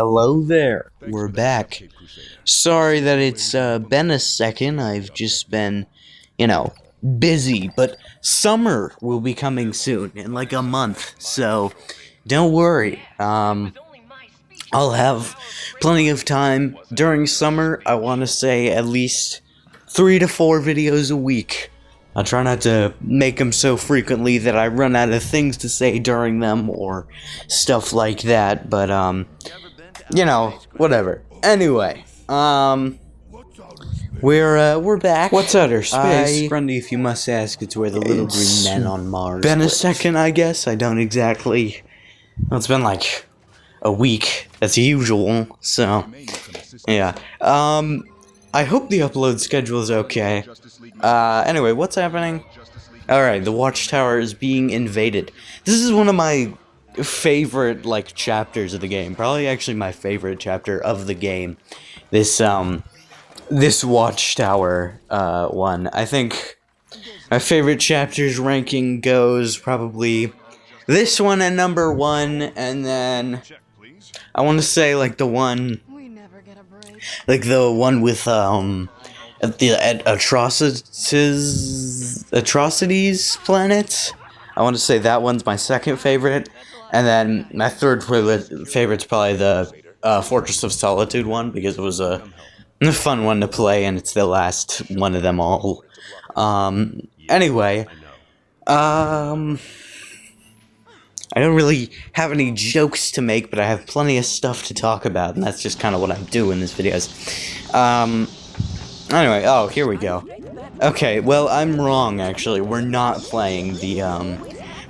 Hello there, we're back. Sorry that it's been a second, I've just been, you know, busy, but summer will be coming soon, in like a month, so don't worry. I'll have plenty of time during summer. I want to say at least 3 to 4 videos a week. I'll try not to make them so frequently that I run out of things to say during them or stuff like that, but you know, whatever. Anyway, we're back. What's outer space? Grundy, if you must ask, it's where the little green men on Mars been a live. second, I guess. I don't exactly. Well, it's been like a week. That's usual. So, yeah. I hope the upload schedule is okay. Anyway, what's happening? Alright, the Watchtower is being invaded. This is one of my favorite, like, chapters of the game. Probably actually my favorite chapter of the game. This Watchtower, one. I think my favorite chapters ranking goes probably this one at number 1, and then I want to say, like, the one, like, the one with, the Atrocities planet. I want to say that one's my second favorite, and then my third favorite's probably the Fortress of Solitude one, because it was a fun one to play, and it's the last one of them all. Anyway, I don't really have any jokes to make, but I have plenty of stuff to talk about, and that's just kind of what I do in these videos. Anyway, oh, here we go. Okay, well, I'm wrong, actually. We're not playing the,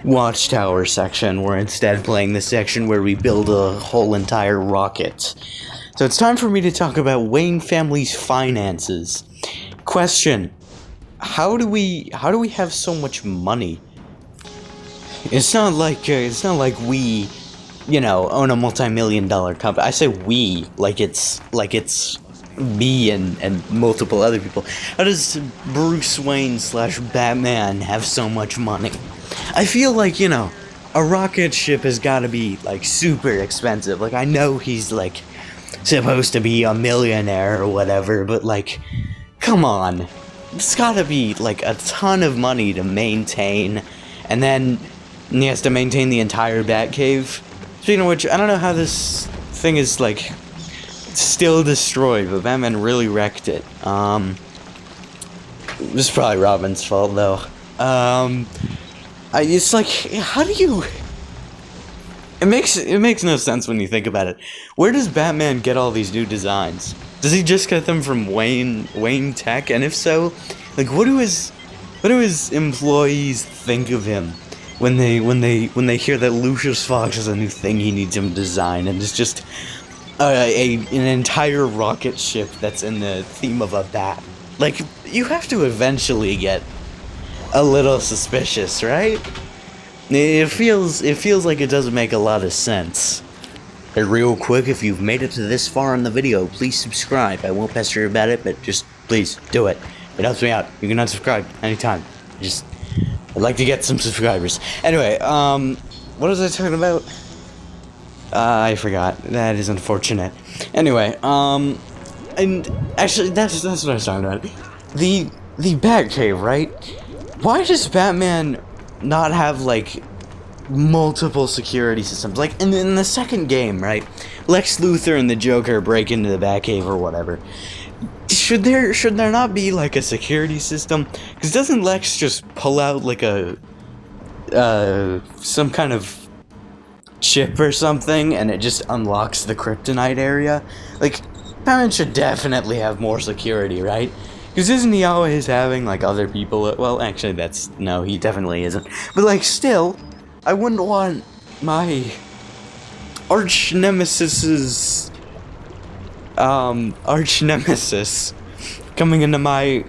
Watchtower section. We're instead playing the section where we build a whole entire rocket. So it's time for me to talk about Wayne family's finances. Question: How do we have so much money? It's not like we, you know, own a multi-million-dollar company. I say we, like it's me and multiple other people. How does Bruce Wayne / Batman have so much money? I feel like, you know, a rocket ship has got to be, like, super expensive. Like, I know he's, like, supposed to be a millionaire or whatever, but, like, come on. It's got to be, like, a ton of money to maintain, and then he has to maintain the entire Batcave. Speaking of which, I don't know how this thing is, like, still destroyed, but Batman really wrecked it. This is probably Robin's fault, though. It's like, how do you... It makes no sense when you think about it. Where does Batman get all these new designs? Does he just get them from Wayne Tech? And if so, like, what do his employees think of him when they hear that Lucius Fox has a new thing he needs him to design, and it's just an entire rocket ship that's in the theme of a bat? Like, you have to eventually get a little suspicious, right? It feels like it doesn't make a lot of sense. And real quick, if you've made it to this far in the video, please subscribe. I won't pester you about it, but just please do it. It helps me out. You can unsubscribe anytime. I'd like to get some subscribers. Anyway, what was I talking about? I forgot. That is unfortunate. Anyway, and actually, that's what I was talking about. The Batcave, right? Why does Batman not have, like, multiple security systems? Like, in the second game, right? Lex Luthor and the Joker break into the Batcave or whatever. Should there not be, like, a security system? Because doesn't Lex just pull out, like, some kind of chip or something, and it just unlocks the kryptonite area? Like, Batman should definitely have more security, right? Because isn't he always having, like, other people? Well, actually, no, he definitely isn't. But, like, still, I wouldn't want my arch nemesis coming into my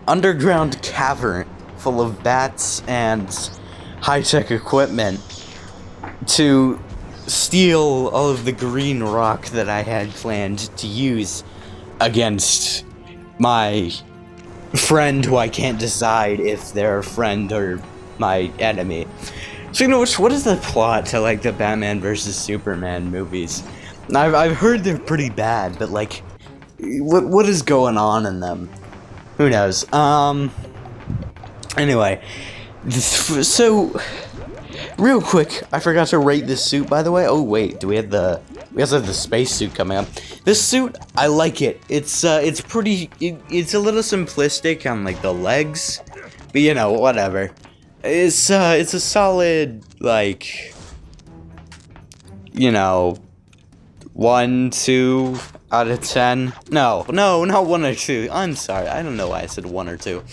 underground cavern full of bats and high-tech equipment to steal all of the green rock that I had planned to use against my friend who I can't decide if they're a friend or my enemy. Speaking of which, what is the plot to like the Batman versus Superman movies? I've heard they're pretty bad, but like, what is going on in them? Who knows? Anyway, so real quick, I forgot to rate this suit, by the way. Oh wait, we also have the space suit coming up. This suit, I like it. It's pretty. It's a little simplistic on like the legs, but you know, whatever. It's a solid, like, you know, 1, 2 out of 10. No, not 1 or 2. I'm sorry, I don't know why I said 1 or 2.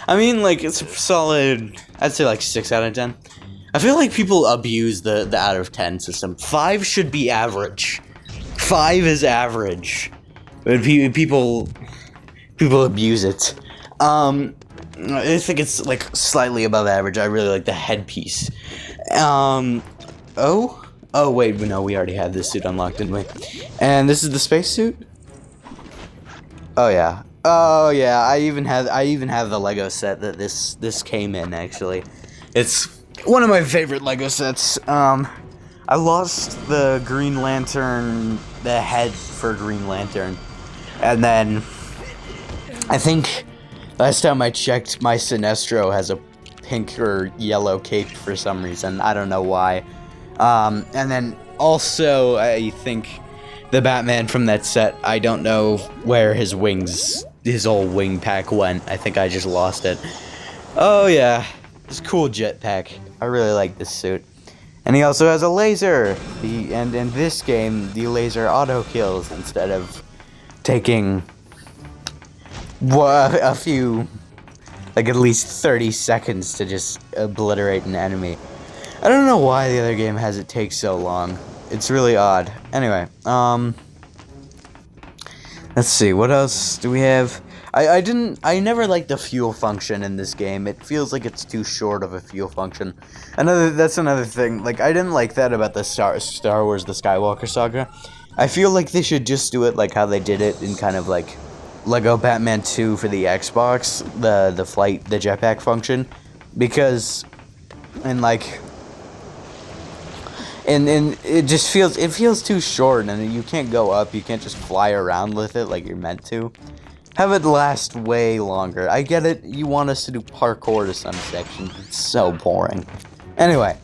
I mean, like, it's a solid, I'd say like 6 out of 10. I feel like people abuse the out of 10 system. 5 should be average. 5 is average. But people abuse it. I think it's like slightly above average. I really like the headpiece. Oh wait, no, we already had this suit unlocked, didn't we? And this is the spacesuit? Oh yeah. I even have the Lego set that this came in, actually. It's one of my favorite Lego sets. I lost the Green Lantern, the head for Green Lantern. And then I think last time I checked, my Sinestro has a pink or yellow cape for some reason. I don't know why. And then also, I think the Batman from that set, I don't know where his old wing pack went. I think I just lost it. Oh yeah, this cool jetpack. I really like this suit. And he also has a laser. And in this game, the laser auto kills instead of taking a few, like at least 30 seconds to just obliterate an enemy. I don't know why the other game has it take so long. It's really odd. Anyway, let's see, what else do we have? I never liked the fuel function in this game. It feels like it's too short of a fuel function. That's another thing. Like, I didn't like that about the Star Wars The Skywalker Saga. I feel like they should just do it like how they did it in kind of like Lego Batman 2 for the Xbox, the jetpack function, because and it just feels too short, and you can't go up, you can't just fly around with it like you're meant to. Have it last way longer. I get it, you want us to do parkour to some sections. It's so boring. Anyway,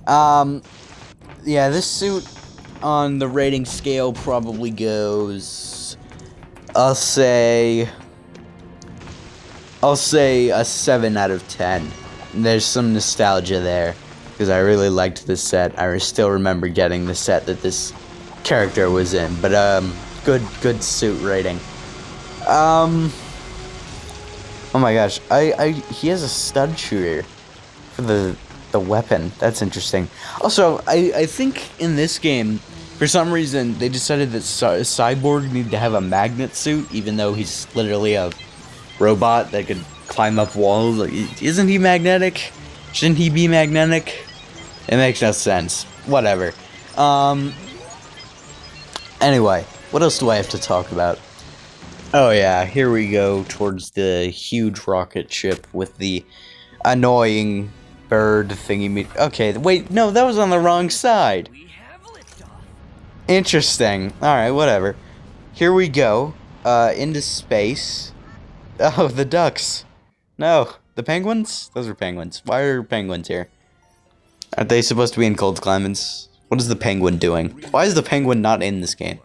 yeah, this suit on the rating scale probably goes, I'll say a 7 out of 10. There's some nostalgia there, because I really liked this set. I still remember getting the set that this character was in, but good suit rating. Oh my gosh, he has a stud shooter for the weapon. That's interesting. Also, I think in this game, for some reason, they decided that Cyborg needed to have a magnet suit, even though he's literally a robot that could climb up walls. Like, isn't he magnetic? Shouldn't he be magnetic? It makes no sense. Whatever. Anyway, what else do I have to talk about? Oh yeah, here we go towards the huge rocket ship with the annoying bird thingy. Okay, wait, no, that was on the wrong side. Interesting. Alright, whatever. Here we go. Into space. Oh, the ducks. No, the penguins? Those are penguins. Why are penguins here? Aren't they supposed to be in cold climates? What is the penguin doing? Why is the penguin not in this game?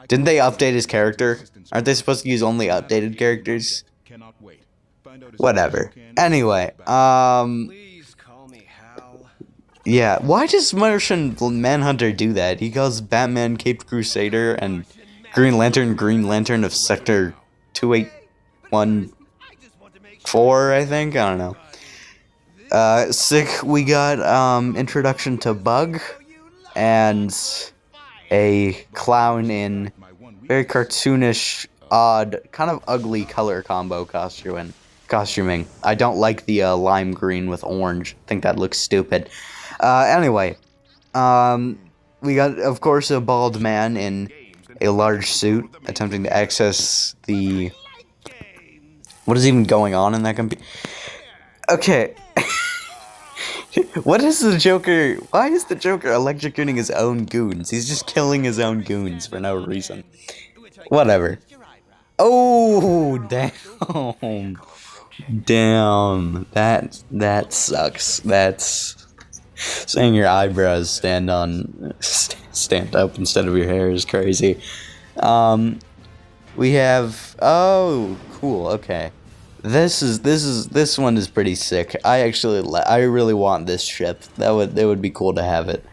Didn't they update his character? Aren't they supposed to use only updated characters? Whatever. Anyway, yeah, why does Martian Manhunter do that? He calls Batman Caped Crusader and Green Lantern of Sector 2814, I think? I don't know. Sick, we got, introduction to Bug, and a clown in very cartoonish, odd, kind of ugly color combo costuming. I don't like the, lime green with orange. I think that looks stupid. Anyway, we got, of course, a bald man in a large suit attempting to access the... What is even going on in that computer? Okay. What is the Joker? Why is the Joker electrocuting his own goons? He's just killing his own goons for no reason. Whatever. Oh, damn. Damn. That sucks. That's saying your eyebrows stand up instead of your hair is crazy. We have, oh, cool. Okay. This one is pretty sick. I really want this ship. It would be cool to have it.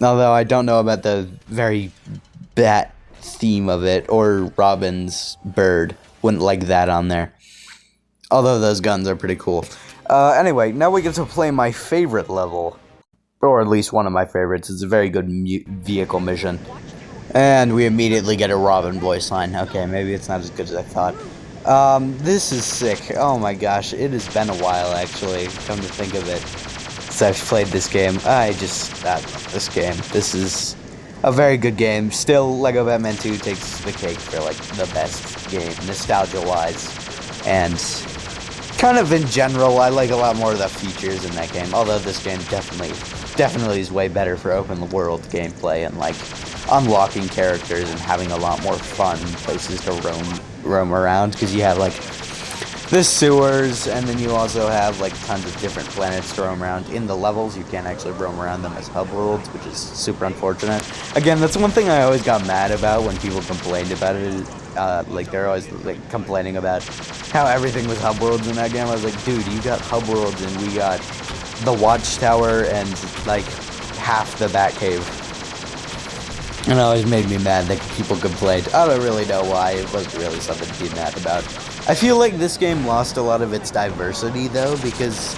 Although I don't know about the very bat theme of it, or Robin's bird. Wouldn't like that on there. Although those guns are pretty cool. Anyway, now we get to play my favorite level. Or at least one of my favorites. It's a very good vehicle mission. And we immediately get a Robin voice line. Okay, maybe it's not as good as I thought. This is sick. Oh my gosh, it has been a while actually, come to think of it, since I've played this game. I love this game. This is a very good game. Still, Lego Batman 2 takes the cake for, like, the best game, nostalgia-wise. And kind of in general, I like a lot more of the features in that game, although this game definitely is way better for open world gameplay and, like, unlocking characters and having a lot more fun places to roam around, because you have, like, the sewers, and then you also have, like, tons of different planets to roam around. In the levels, you can't actually roam around them as hub worlds, which is super unfortunate. Again, that's one thing I always got mad about when people complained about it. Like, they're always, like, complaining about how everything was hub worlds in that game. I was like, dude, you got hub worlds, and we got the Watchtower and, like, half the Batcave. And it always made me mad that people complained. I don't really know why. It wasn't really something to be mad about. I feel like this game lost a lot of its diversity, though, because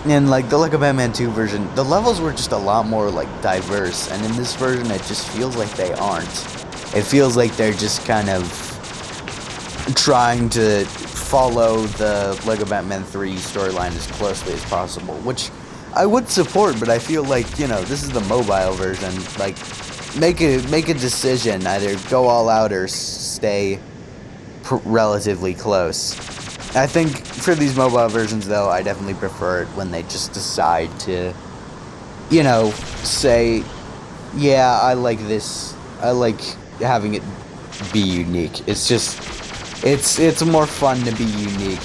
in, like, the Lego Batman 2 version, the levels were just a lot more, like, diverse, and in this version, it just feels like they aren't. It feels like they're just kind of trying to follow the Lego Batman 3 storyline as closely as possible, which I would support, but I feel like, you know, this is the mobile version. Like, make a decision, either go all out or stay relatively close. I think for these mobile versions, though, I definitely prefer it when they just decide to, you know, say, yeah, I like this, I like having it be unique. It's just, it's more fun to be unique.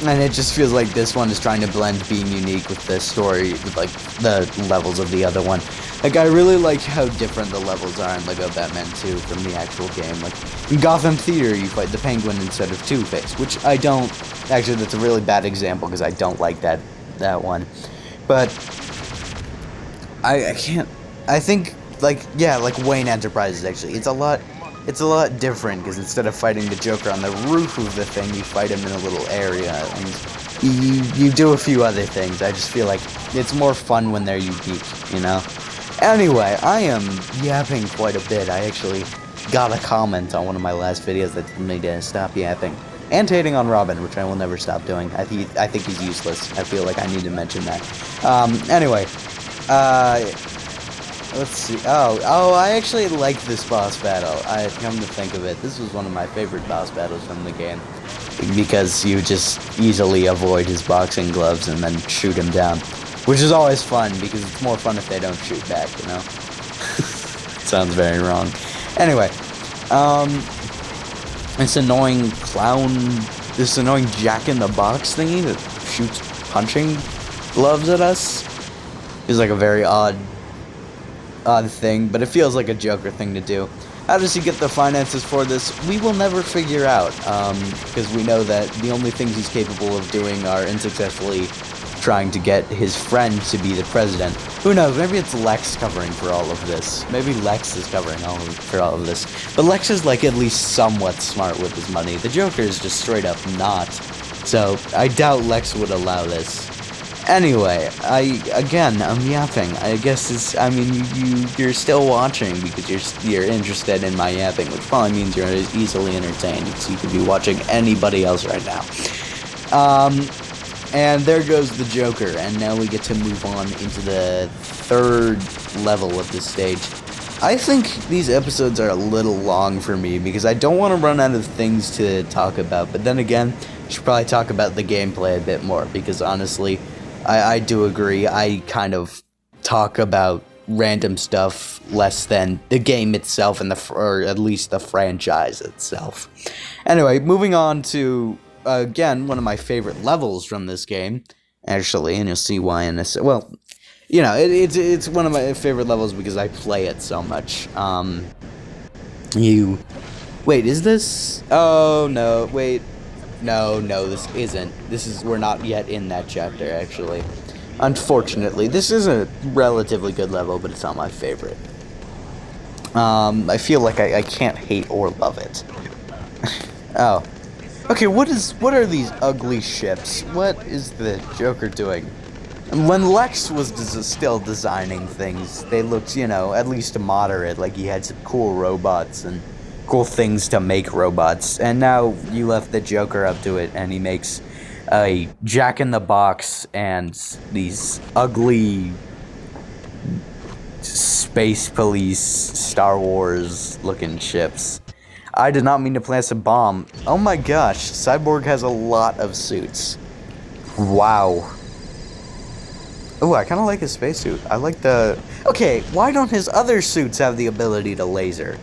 And it just feels like this one is trying to blend being unique with the story, with, like, the levels of the other one. Like, I really like how different the levels are in Lego Batman 2 from the actual game. Like, in Gotham Theater, you fight the Penguin instead of Two-Face, which I don't... Actually, that's a really bad example, because I don't like that one. But I can't... I think, like, yeah, like Wayne Enterprises, actually. It's a lot different, because instead of fighting the Joker on the roof of the thing, you fight him in a little area, and you do a few other things. I just feel like it's more fun when they're unique, you know? Anyway, I am yapping quite a bit. I actually got a comment on one of my last videos that told me to stop yapping. And hating on Robin, which I will never stop doing. I think he's useless. I feel like I need to mention that. Anyway, let's see. Oh, I actually like this boss battle. I come to think of it, this was one of my favorite boss battles from the game, because you just easily avoid his boxing gloves and then shoot him down, which is always fun, because it's more fun if they don't shoot back, you know? Sounds very wrong. Anyway, this annoying Jack-in-the-Box thingy that shoots punching gloves at us is like a very odd thing, but it feels like a Joker thing to do. How does he get the finances for this? We will never figure out, because we know that the only things he's capable of doing are unsuccessfully trying to get his friend to be the president. Who knows, maybe it's Lex covering for all of this. Maybe Lex is covering for all of this. But Lex is, like, at least somewhat smart with his money. The Joker is just straight up not. So, I doubt Lex would allow this. Anyway, I'm yapping. I guess you're still watching because you're interested in my yapping, which probably means you're easily entertained, so you could be watching anybody else right now. And there goes the Joker, and now we get to move on into the third level of this stage. I think these episodes are a little long for me, because I don't want to run out of things to talk about, but then again, I should probably talk about the gameplay a bit more, because honestly, I do agree. I kind of talk about random stuff less than the game itself and or at least the franchise itself. Anyway, moving on to again one of my favorite levels from this game, actually, and you'll see why in this. Well, you know, it's one of my favorite levels because I play it so much. Wait, is this? Oh no, wait. No, this isn't. We're not yet in that chapter, actually. Unfortunately, this is a relatively good level, but it's not my favorite. I feel like I can't hate or love it. Oh. Okay, what are these ugly ships? What is the Joker doing? And when Lex was still designing things, they looked, you know, at least moderate, like he had some cool robots and cool things to make robots. And now you left the Joker up to it, and he makes a Jack-in-the-Box and these ugly space police Star Wars looking ships. I did not mean to plant a bomb. Oh my gosh, Cyborg has a lot of suits. Wow. Oh, I kind of like his spacesuit. I like the... Okay, why don't his other suits have the ability to laser?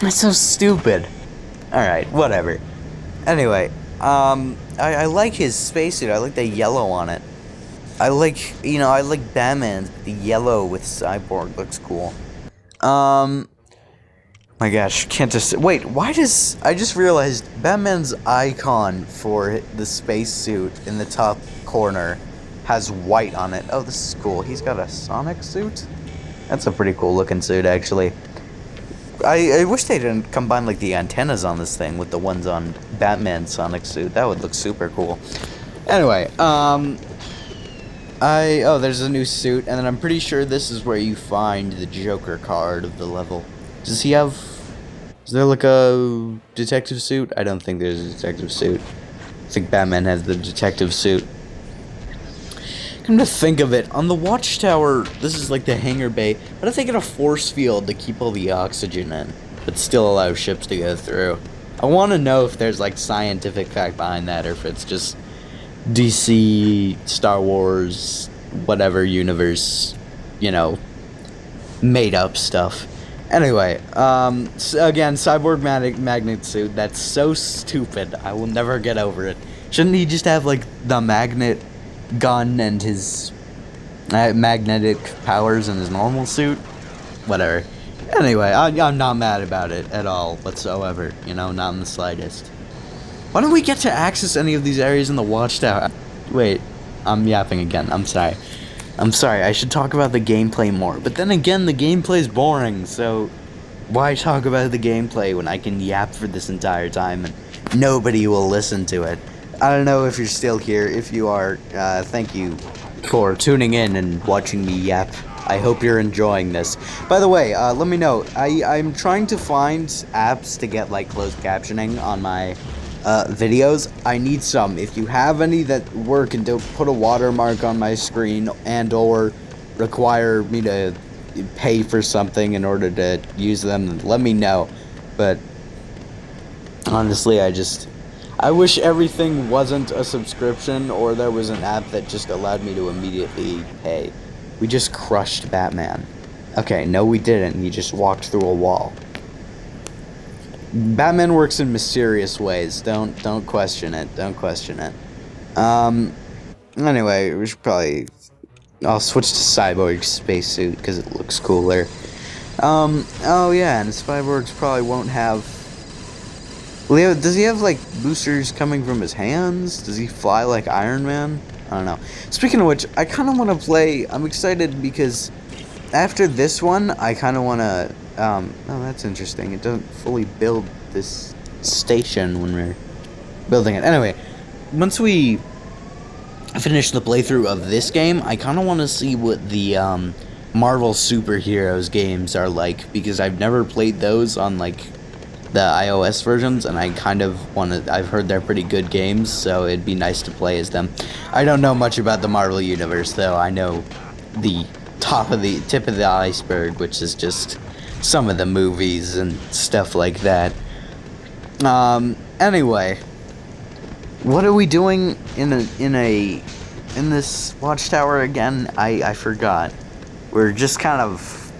That's so stupid. Alright, whatever. Anyway, I like his spacesuit. I like the yellow on it. I like Batman. The yellow with Cyborg looks cool. My gosh, can't just... Wait, why does... I just realized Batman's icon for the spacesuit in the top corner has white on it. Oh, this is cool. He's got a Sonic suit? That's a pretty cool looking suit, actually. I wish they didn't combine, like, the antennas on this thing with the ones on Batman's Sonic suit. That would look super cool. Anyway, oh, there's a new suit, and then I'm pretty sure this is where you find the Joker card of the level. Does he have... Is there, like, a detective suit? I don't think there's a detective suit. I think Batman has the detective suit. Come to think of it, on the watchtower, this is like the hangar bay, how do they get a force field to keep all the oxygen in, but still allow ships to go through? I want to know if there's like scientific fact behind that, or if it's just DC, Star Wars, whatever universe, you know, made up stuff. Anyway, again, Cyborg magnet suit, that's so stupid, I will never get over it. Shouldn't he just have like the magnet gun and his magnetic powers in his normal suit? Whatever. Anyway, I'm not mad about it at all whatsoever, you know, not in the slightest. Why don't we get to access any of these areas in the watchtower? Wait, I'm yapping again, I'm sorry, I should talk about the gameplay more, but then again, the gameplay's boring, so why talk about the gameplay when I can yap for this entire time and nobody will listen to it? I don't know if you're still here. If you are, thank you for tuning in and watching me yap. I hope you're enjoying this. By the way, let me know. I'm trying to find apps to get, like, closed captioning on my videos. I need some. If you have any that work and don't put a watermark on my screen and or require me to pay for something in order to use them, let me know. But honestly, I wish everything wasn't a subscription, or there was an app that just allowed me to immediately pay. We just crushed Batman. Okay, no we didn't. He just walked through a wall. Batman works in mysterious ways. Don't question it. Don't question it. Anyway, we should probably... I'll switch to Cyborg's spacesuit, because it looks cooler. Oh yeah, and Cyborg's probably won't have... Does he have, like, boosters coming from his hands? Does he fly like Iron Man? I don't know. Speaking of which, I kind of want to play... I'm excited because after this one, I kind of want to... oh, that's interesting. It doesn't fully build this station when we're building it. Anyway, once we finish the playthrough of this game, I kind of want to see what the Marvel superheroes games are like, because I've never played those on, like, the iOS versions, and I kind of want to... I've heard they're pretty good games, so it'd be nice to play as them. I don't know much about the Marvel Universe, though. I know the tip of the iceberg, which is just some of the movies and stuff like that. Anyway, what are we doing in a in this watchtower again? I forgot. We're just kind of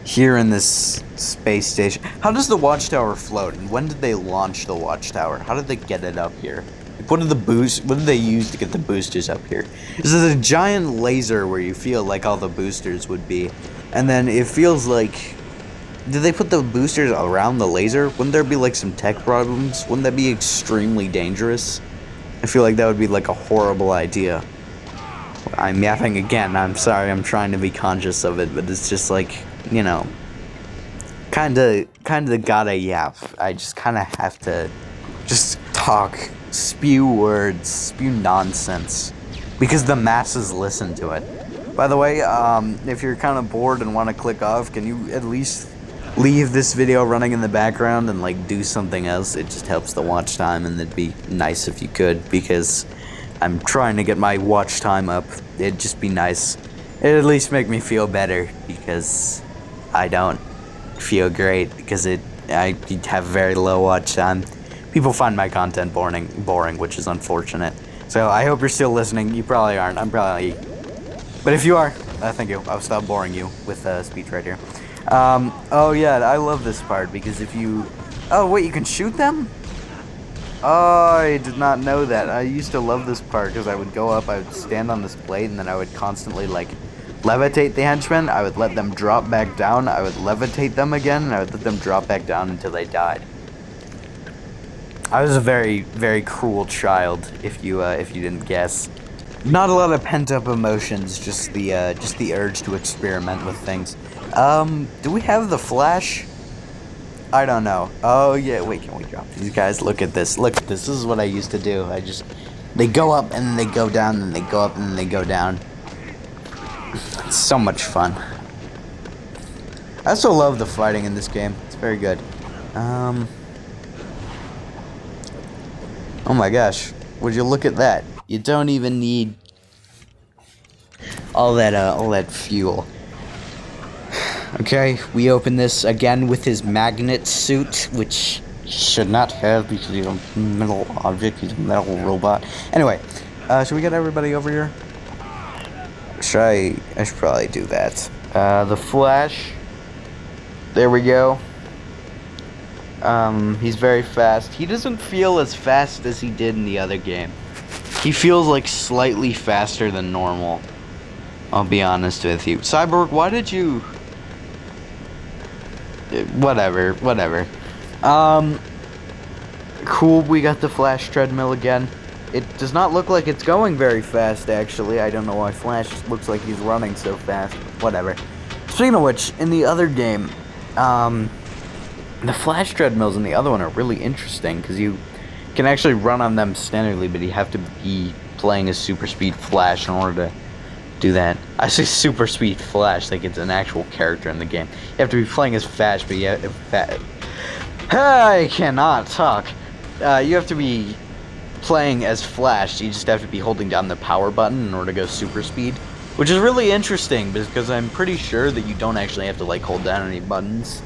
here in this space station. How does the watchtower float? And when did they launch the watchtower? How did they get it up here? Like, what did they use to get the boosters up here? Is it a giant laser where you feel like all the boosters would be? And then it feels like, did they put the boosters around the laser? Wouldn't there be like some tech problems? Wouldn't that be extremely dangerous? I feel like that would be like a horrible idea. I'm yapping again. I'm sorry. I'm trying to be conscious of it, but it's just like, you know, kinda gotta yap. I just kinda have to just talk, spew words, spew nonsense, because the masses listen to it. By the way, if you're kind of bored and want to click off, can you at least leave this video running in the background and like do something else? It just helps the watch time, and it'd be nice if you could, because I'm trying to get my watch time up. It'd just be nice. It'd at least make me feel better, because I don't feel great, because I have very low watch time. People find my content boring, which is unfortunate. So I hope you're still listening. You probably aren't. I'm probably... But if you are, thank you. I'll stop boring you with speech right here. Oh yeah, I love this part, because if you... Oh wait, you can shoot them? Oh, I did not know that. I used to love this part, because I would go up, I would stand on this plate, and then I would constantly, like, levitate the henchmen. I would let them drop back down. I would levitate them again, and I would let them drop back down until they died. I was a very, very cruel child, if you didn't guess. Not a lot of pent-up emotions, just the urge to experiment with things. Do we have the Flash? I don't know. Oh yeah, wait, can we drop these guys? Look at this. Look at this. This is what I used to do. They go up and then they go down, and they go up and then they go down. It's so much fun. I also love the fighting in this game. It's very good. Oh my gosh. Would you look at that? You don't even need all that fuel. Okay, we open this again with his magnet suit, which he should not have, because he's a metal object, he's a metal robot. Anyway, should we get everybody over here? I should probably do that. The Flash. There we go. He's very fast. He doesn't feel as fast as he did in the other game. He feels like slightly faster than normal. I'll be honest with you. Cyborg, why did you... Whatever. Cool, we got the Flash treadmill again. It does not look like it's going very fast, actually. I don't know why Flash looks like he's running so fast. Whatever. Speaking of which, in the other game, the Flash treadmills in the other one are really interesting, because you can actually run on them standardly, but you have to be playing as Super Speed Flash in order to do that. I say Super Speed Flash like it's an actual character in the game. You have to be playing as Flash, but you have... I cannot talk. You have to be playing as Flash. You just have to be holding down the power button in order to go super speed, which is really interesting, because I'm pretty sure that you don't actually have to like hold down any buttons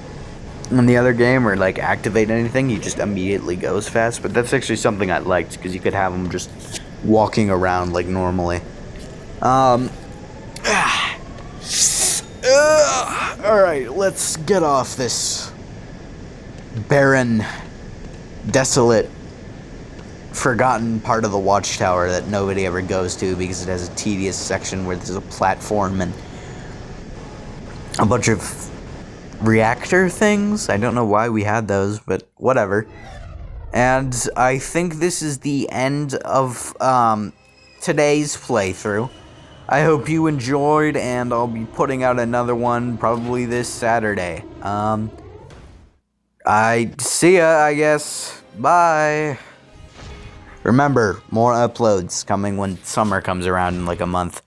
in the other game or like activate anything. You just immediately goes fast. But that's actually something I liked, because you could have them just walking around like normally. All right, let's get off this barren, desolate, forgotten part of the watchtower that nobody ever goes to, because it has a tedious section where there's a platform and a bunch of reactor things. I don't know why we had those, but whatever. And I think this is the end of today's playthrough. I hope you enjoyed, and I'll be putting out another one probably this Saturday. I see ya, I guess. Bye. Remember, more uploads coming when summer comes around in like a month.